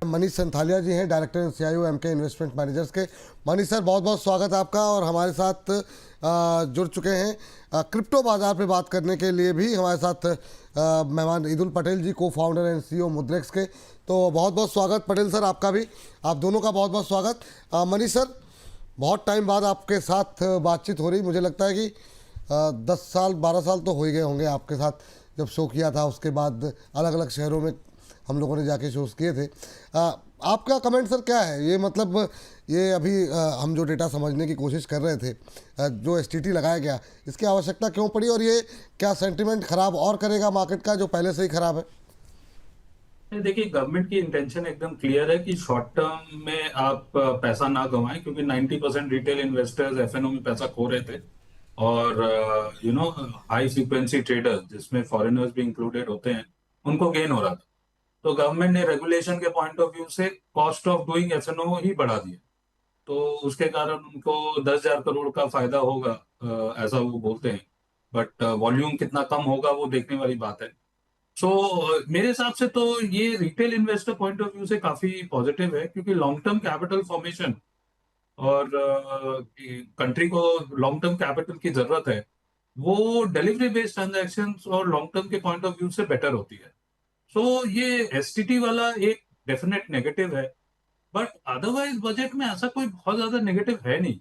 मनीष संथालिया जी हैं, director and CEO Emkay Investment Managers के। Manish sir, बहुत बहुत स्वागत है आपका। और हमारे साथ जुड़ चुके हैं क्रिप्टो बाजार पे बात करने के लिए भी हमारे साथ मेहमान ईदुल पटेल जी, को फाउंडर एंड सीईओ मुद्रेक्स के। तो बहुत बहुत स्वागत पटेल सर आपका भी, आप दोनों का बहुत बहुत स्वागत। मनीष सर, बहुत टाइम बाद आपके साथ बातचीत हो रही, मुझे लगता है कि 10 साल 12 साल तो हो ही गए होंगे आपके साथ। जब शो किया था उसके बाद अलग अलग शहरों में हम लोगों ने जाके शोज किए थे। आपका कमेंट सर क्या है? ये मतलब ये अभी हम जो डेटा समझने की कोशिश कर रहे थे, जो एसटीटी लगाया गया, इसकी आवश्यकता क्यों पड़ी? और ये क्या सेंटिमेंट खराब और करेगा मार्केट का, जो पहले से ही खराब है? देखिए, गवर्नमेंट की इंटेंशन एकदम क्लियर है कि शॉर्ट टर्म में आप पैसा ना गंवाएं, क्योंकि 90% रिटेल इन्वेस्टर्स एफएनओ में पैसा खो रहे थे। और हाई फ्रीक्वेंसी ट्रेडर्स, जिसमें फॉरेनर्स भी इंक्लूडेड होते हैं, उनको गेन हो रहा था। तो गवर्नमेंट ने रेगुलेशन के पॉइंट ऑफ व्यू से कॉस्ट ऑफ डूइंग एफएनओ ही बढ़ा दिया। तो उसके कारण उनको 10,000 करोड़ का फायदा होगा, ऐसा वो बोलते हैं। बट वॉल्यूम कितना कम होगा वो देखने वाली बात है। सो मेरे हिसाब से तो ये retail investor point of view से काफी पॉजिटिव है, क्योंकि लॉन्ग टर्म कैपिटल फॉर्मेशन और कंट्री को लॉन्ग टर्म कैपिटल की जरूरत है, वो डिलीवरी बेस्ड ट्रांजैक्शन और लॉन्ग टर्म के पॉइंट ऑफ व्यू से बेटर होती है। सो ये एसटीटी वाला एक डेफिनेट नेगेटिव है। बट अदरवाइज बजट में ऐसा कोई बहुत ज्यादा नेगेटिव है नहीं।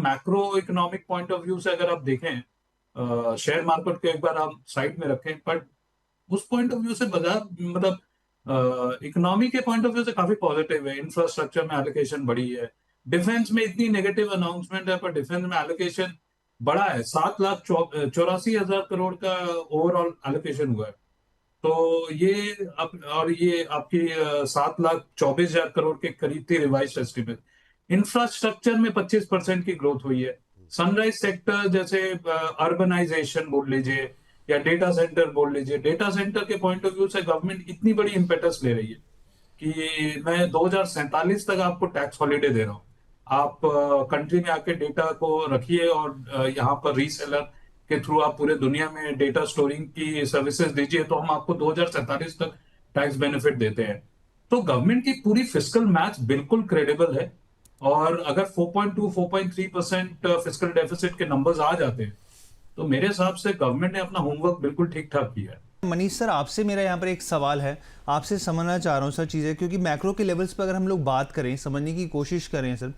Macro economic point of view से अगर आप देखें, शेयर मार्केट को एक बार आप साइड में रखें, बट उस पॉइंट ऑफ व्यू से बाजार मतलब इकोनॉमी के पॉइंट ऑफ व्यू से काफी पॉजिटिव है। इंफ्रास्ट्रक्चर में एलोकेशन बढ़ी है। डिफेंस में इतनी नेगेटिव अनाउंसमेंट है, पर डिफेंस में एलोकेशन बढ़ा है। 7,84,000 करोड़ का ओवरऑल एलोकेशन हुआ है। तो ये और ये आपकी 7,24,000 करोड़ के करीब थी रिवाइज एस्टिमेट। इंफ्रास्ट्रक्चर में 25% की ग्रोथ हुई है। सनराइज सेक्टर जैसे अर्बनाइजेशन बोल लीजिए या डेटा सेंटर बोल लीजिए, डेटा सेंटर के पॉइंट ऑफ व्यू से गवर्नमेंट इतनी बड़ी इम्पेटस ले रही है कि मैं 2047 तक आपको टैक्स हॉलीडे दे रहा हूँ। आप कंट्री में आके डेटा को रखिए और यहाँ पर रीसेलर के थ्रू आप पूरे दुनिया में डेटा स्टोरिंग की सर्विसेज दीजिए, तो हम आपको 2047 तक टैक्स बेनिफिट देते हैं। तो गवर्नमेंट की पूरी फिस्कल मैथ बिल्कुल क्रेडिबल है। और अगर 4.2 4.3% फिस्कल डेफिसिट के नंबर्स आ जाते हैं, तो मेरे हिसाब से गवर्नमेंट ने अपना होमवर्क बिल्कुल ठीक ठाक किया है। मनीष सर, आपसे मेरा यहाँ पर एक सवाल है, आपसे समझना चाह रहा हूँ सर चीज़ें, क्योंकि मैक्रो के लेवल्स पर अगर हम लोग बात करें, समझने की कोशिश करें सर,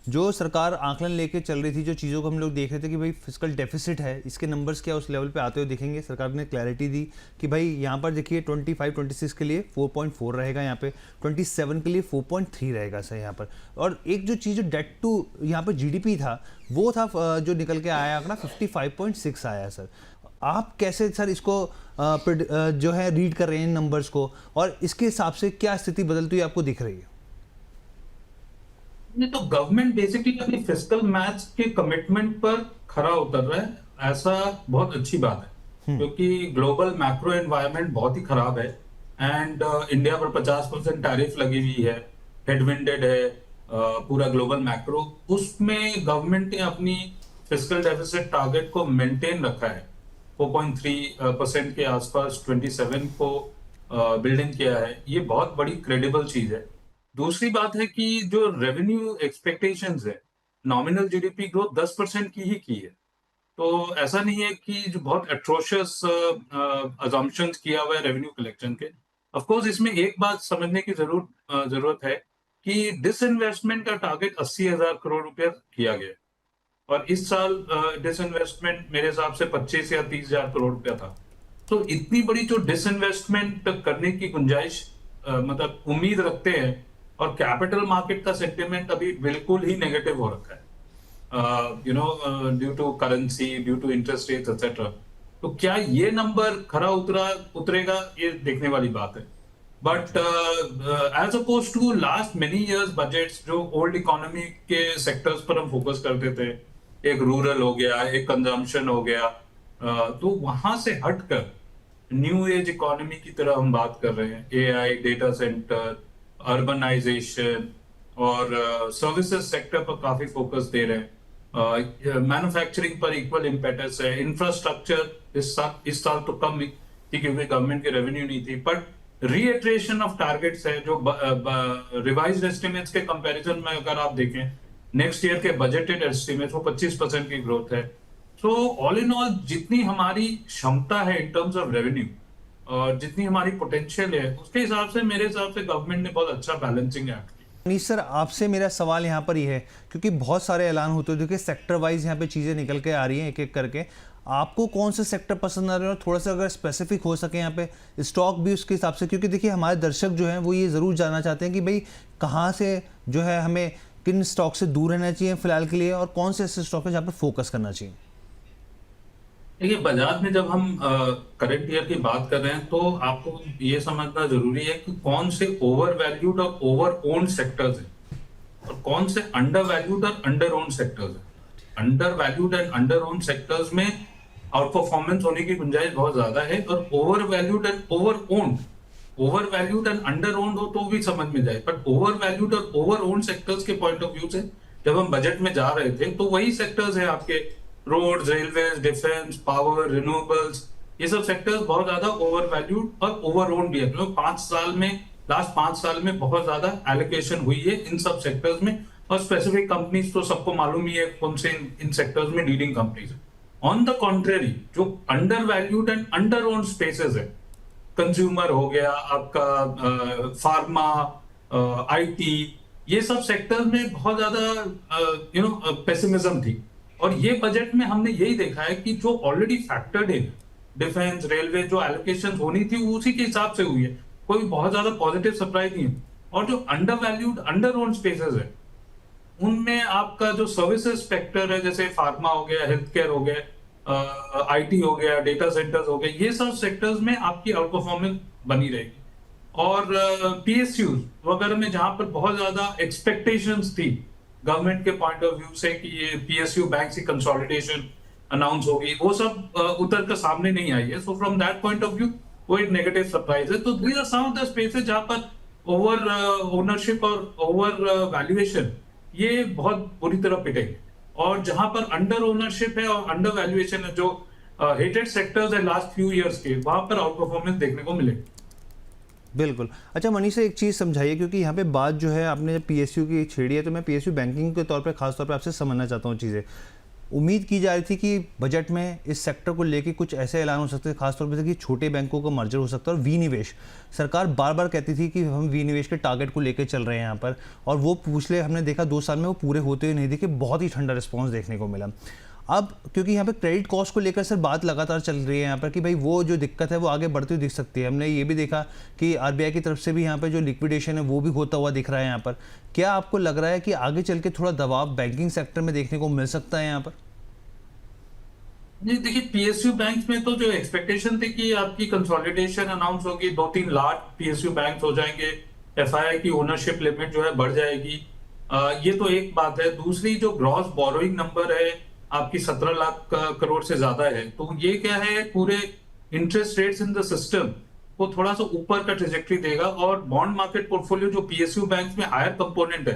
जो सरकार आकलन लेके चल रही थी, जो चीज़ों को हम लोग देख रहे थे कि भाई फिस्कल डेफिसिट है, इसके नंबर्स क्या उस लेवल पे आते हुए दिखेंगे। सरकार ने क्लैरिटी दी कि भाई यहाँ पर देखिए 25-26 के लिए 4.4 रहेगा, यहाँ पे 27 के लिए 4.3 रहेगा सर यहाँ पर। और एक जो चीज़, जो डेट टू यहाँ पर जीडीपी था, वो था जो निकल के आया आंकड़ा 55.6 आया सर। आप कैसे सर इसको जो है रीड कर रहे हैं नंबर्स को, और इसके हिसाब से क्या स्थिति बदलती हुई आपको दिख रही है? नहीं, तो गवर्नमेंट बेसिकली अपनी फिस्कल मैथ्स के कमिटमेंट पर खरा उतर रहा है, ऐसा बहुत अच्छी बात है। क्योंकि ग्लोबल मैक्रो एनवायरनमेंट बहुत ही खराब है। एंड इंडिया पर 50% टैरिफ लगी हुई है, हेडविंडेड है पूरा ग्लोबल मैक्रो। उसमें गवर्नमेंट ने अपनी फिस्कल डेफिसिट टारगेट को मेंटेन रखा है 4.3% के आसपास 27 को बिल्डिंग किया है। ये बहुत बड़ी क्रेडिबल चीज है। दूसरी बात है कि जो रेवेन्यू एक्सपेक्टेशंस है, नॉमिनल जीडीपी ग्रोथ 10% की ही की है। तो ऐसा नहीं है कि जो बहुत एट्रोशियस अजम्पशंस किया हुआ है रेवेन्यू कलेक्शन के। ऑफ कोर्स इसमें एक बात समझने की जरूरत है कि डिसइन्वेस्टमेंट का टारगेट 80,000 करोड़ रुपया किया गया है। और इस साल डिसइन्वेस्टमेंट मेरे हिसाब से 25 या 30,000 करोड़ रुपया था। तो इतनी बड़ी जो डिसइन्वेस्टमेंट करने की गुंजाइश मतलब उम्मीद रखते हैं, और कैपिटल मार्केट का सेंटिमेंट अभी बिल्कुल ही नेगेटिव हो रखा है, due to currency, due to interest rates etcetera. तो क्या ये नंबर खरा उतरेगा, ये देखने वाली बात है। But as oppose to last many years budgets, जो ओल्ड इकोनॉमी के सेक्टर्स पर हम फोकस करते थे, एक रूरल हो गया, एक कंजम्पशन हो गया, तो वहां से हटकर न्यू एज इकोनॉमी की तरह हम बात कर रहे हैं। एआई, डेटा सेंटर, अर्बनाइजेशन और सर्विसेज सेक्टर पर काफी फोकस दे रहे हैं। मैन्युफैक्चरिंग पर इक्वल इम्पेटस है। इंफ्रास्ट्रक्चर इस साल तो कम थी क्योंकि गवर्नमेंट की रेवेन्यू नहीं थी, बट रीइटरेशन ऑफ टारगेट्स है जो रिवाइज्ड एस्टिमेट्स के कंपैरिजन में अगर आप देखें नेक्स्ट ईयर के बजटेड एस्टिमेट्स वो 25% की ग्रोथ है। सो ऑल इन ऑल जितनी हमारी क्षमता है इन टर्म्स ऑफ रेवेन्यू और जितनी हमारी पोटेंशियल है उसके हिसाब से मेरे हिसाब से गवर्नमेंट ने बहुत अच्छा बैलेंसिंग एक्ट किया। मनीष सर, आपसे मेरा सवाल यहाँ पर ये है, क्योंकि बहुत सारे ऐलान होते हैं, देखिए सेक्टर वाइज यहाँ पे चीज़ें निकल के आ रही हैं एक एक करके। आपको कौन से सेक्टर पसंद आ रहे हैं और थोड़ा सा अगर स्पेसिफिक हो सके यहाँ पे स्टॉक भी उसके हिसाब से, क्योंकि देखिए हमारे दर्शक जो हैं वो ये ज़रूर जानना चाहते हैं कि भाई कहाँ से जो है हमें किन स्टॉक से दूर रहना चाहिए फिलहाल के लिए और कौन से ऐसे स्टॉक है जहाँ पर फोकस करना चाहिए। देखिए बाजार में जब हम करंट ईयर की बात कर रहे हैं तो आपको ये समझना जरूरी है कि कौन से ओवर वैल्यूड और ओवर ओन्ड सेक्टर्स हैं और कौन से अंडर वैल्यूड और अंडर ओन्ड सेक्टर्स हैं। Under valued and under owned sectors में आउट परफॉर्मेंस होने की गुंजाइश बहुत ज्यादा है और over valued and over valued and under owned हो तो भी समझ में जाए, बट ओवर वैल्यूड और ओवर ओन्ड सेक्टर्स के पॉइंट ऑफ व्यू से जब हम बजट में जा रहे थे तो वही सेक्टर्स है आपके roads, railways, defence, power, renewables, ये सब सेक्टर्स बहुत ज्यादा ओवर वैल्यूड और ओवर ओन्ड भी है। लास्ट 5 साल में बहुत ज्यादा एलोकेशन हुई है इन सब सेक्टर्स में और स्पेसिफिक कंपनीज तो सबको मालूम ही है कौन से इन सेक्टर्स में लीडिंग कंपनीज है। ऑन द कॉन्ट्रेरी जो under valued and under owned spaces है, कंज्यूमर हो गया आपका, फार्मा, आईटी, ये सब सेक्टर्स में बहुत ज्यादा पेसिमिज्म थी और ये बजट में हमने यही देखा है कि जो ऑलरेडी फैक्टर्ड है डिफेंस, रेलवे, जो एलोकेशन होनी थी वो उसी के हिसाब से हुई है, कोई बहुत ज्यादा पॉजिटिव सरप्राइज नहीं है। और जो under valued under owned spaces है उनमें आपका जो सर्विसेज सेक्टर है जैसे फार्मा हो गया, हेल्थ केयर हो गया, आईटी हो गया, डेटा सेंटर्स हो गए, ये सब सेक्टर्स में आपकी आउट परफॉर्मेंस बनी रहेगी। और पीएसयू वगैरह में जहां पर बहुत ज्यादा एक्सपेक्टेशंस थी गवर्नमेंट के पॉइंट ऑफ व्यू से कि ये पीएसयू बैंक की कंसोलिडेशन अनाउंस होगी, वो सब उतर कर सामने नहीं आई है। So from that point of view वो एक नेगेटिव सरप्राइज है। तो these are some of the spaces जहां पर ओवर ओनरशिप और ओवर वैल्यूएशन ये बहुत बुरी तरह पिटेंगे और जहां पर अंडर ओनरशिप है और अंडर वैल्यूएशन है, जो हेटेड सेक्टर्स है लास्ट फ्यू इयर्स के, वहां पर आउट परफॉर्मेंस देखने को मिलेगी। बिल्कुल। अच्छा मनीष से एक चीज़ समझाइए, क्योंकि यहाँ पे बात जो है आपने जब पीएसयू की छेड़ी है तो मैं पीएसयू बैंकिंग के तौर पे खास तौर पे आपसे समझना चाहता हूँ चीज़ें। उम्मीद की जा रही थी कि बजट में इस सेक्टर को लेके कुछ ऐसे ऐलान हो सकते हैं, खासतौर पे कि छोटे बैंकों का मर्जर हो सकता है और विनिवेश। सरकार बार बार कहती थी कि हम विनिवेश के टारगेट को लेकर चल रहे हैं यहाँ पर, और वो पिछले हमने देखा 2 साल में वो पूरे होते हुए नहीं दिखे, बहुत ही ठंडा रिस्पॉन्स देखने को मिला। अब क्योंकि यहाँ पे क्रेडिट कॉस्ट को लेकर सर बात लगातार चल रही है यहाँ पर कि भाई वो जो दिक्कत है वो आगे बढ़ती हुई दिख सकती है। हमने ये भी देखा कि आरबीआई की तरफ से भी यहाँ पे जो लिक्विडेशन है वो भी होता हुआ दिख रहा है यहाँ पर। क्या आपको लग रहा है कि आगे चल के थोड़ा दबाव बैंकिंग सेक्टर में देखने को मिल सकता है यहाँ पर? नहीं, देखिए पीएसयू बैंक में तो जो एक्सपेक्टेशन थी कि आपकी कंसोलिडेशन अनाउंस होगी, 2-3 लाख पीएसयू बैंक हो जाएंगे, एफआईआई की ओनरशिप लिमिट जो है बढ़ जाएगी, ये तो एक बात है। दूसरी जो ग्रॉस बोरोइंग नंबर है आपकी 17 लाख करोड़ से ज्यादा है, तो ये क्या है, पूरे interest rates in the system को थोड़ा सा ऊपर का ट्रेजेक्टरी देगा और बॉन्ड मार्केट पोर्टफोलियो जो पीएसयू बैंक में हायर कंपोनेंट है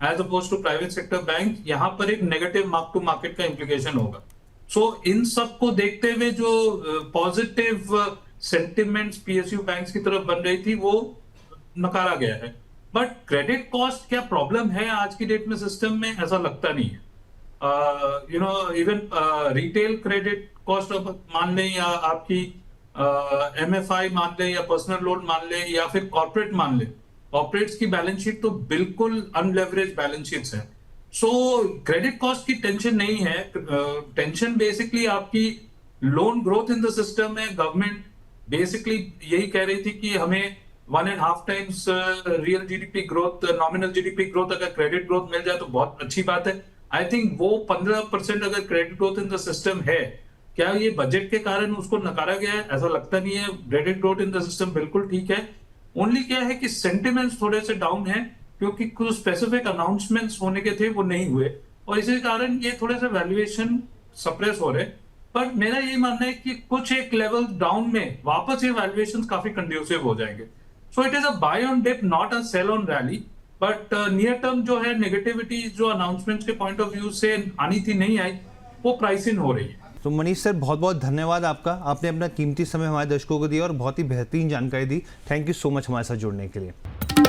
as oppose to private sector bank, यहाँ पर एक नेगेटिव मार्क टू मार्केट का इंप्लीकेशन होगा। सो इन सब को देखते हुए जो पॉजिटिव सेंटिमेंट्स पीएसयू बैंक्स की तरफ बन रही थी वो नकारा गया है। बट क्रेडिट कॉस्ट क्या प्रॉब्लम है आज की डेट में सिस्टम में, ऐसा लगता नहीं है। इवन रिटेल क्रेडिट कॉस्ट मान लें या आपकी एमएफआई मान लें या पर्सनल लोन मान लें या फिर कॉर्पोरेट मान लें, कॉर्पोरेट्स की बैलेंस शीट तो बिल्कुल अनलेवरेज बैलेंस शीट्स हैं। सो क्रेडिट कॉस्ट की टेंशन नहीं है, टेंशन बेसिकली आपकी loan growth in the system है। गवर्नमेंट बेसिकली यही कह रही थी कि हमें 1.5 times real GDP growth, nominal GDP growth अगर क्रेडिट ग्रोथ मिल जाए तो बहुत अच्छी बात है। आई थिंक वो 15% अगर credit growth in the system है, क्या ये बजट के कारण उसको नकारा गया है? ऐसा लगता नहीं है। Credit growth in the system बिल्कुल ठीक है। ओनली क्या है कि सेंटिमेंट्स थोड़े से डाउन है क्योंकि कुछ स्पेसिफिक अनाउंसमेंट्स होने के थे वो नहीं हुए और इसी कारण ये थोड़े से वैल्यूएशन सप्रेस हो रहे। पर मेरा ये मानना है कि कुछ एक लेवल डाउन में वापस ये वैल्यूएशन काफी कंड्यूसिव हो जाएंगे। So it is a buy on dip, not a sell on rally. But near term जो है नेगेटिविटी जो अनाउंसमेंट्स के पॉइंट ऑफ व्यू से आनी थी नहीं आई, वो प्राइस इन हो रही है। तो मनीष सर, बहुत बहुत धन्यवाद आपका, आपने अपना कीमती समय हमारे दर्शकों को दिया और बहुत ही बेहतरीन जानकारी दी। थैंक यू सो मच हमारे साथ जुड़ने के लिए।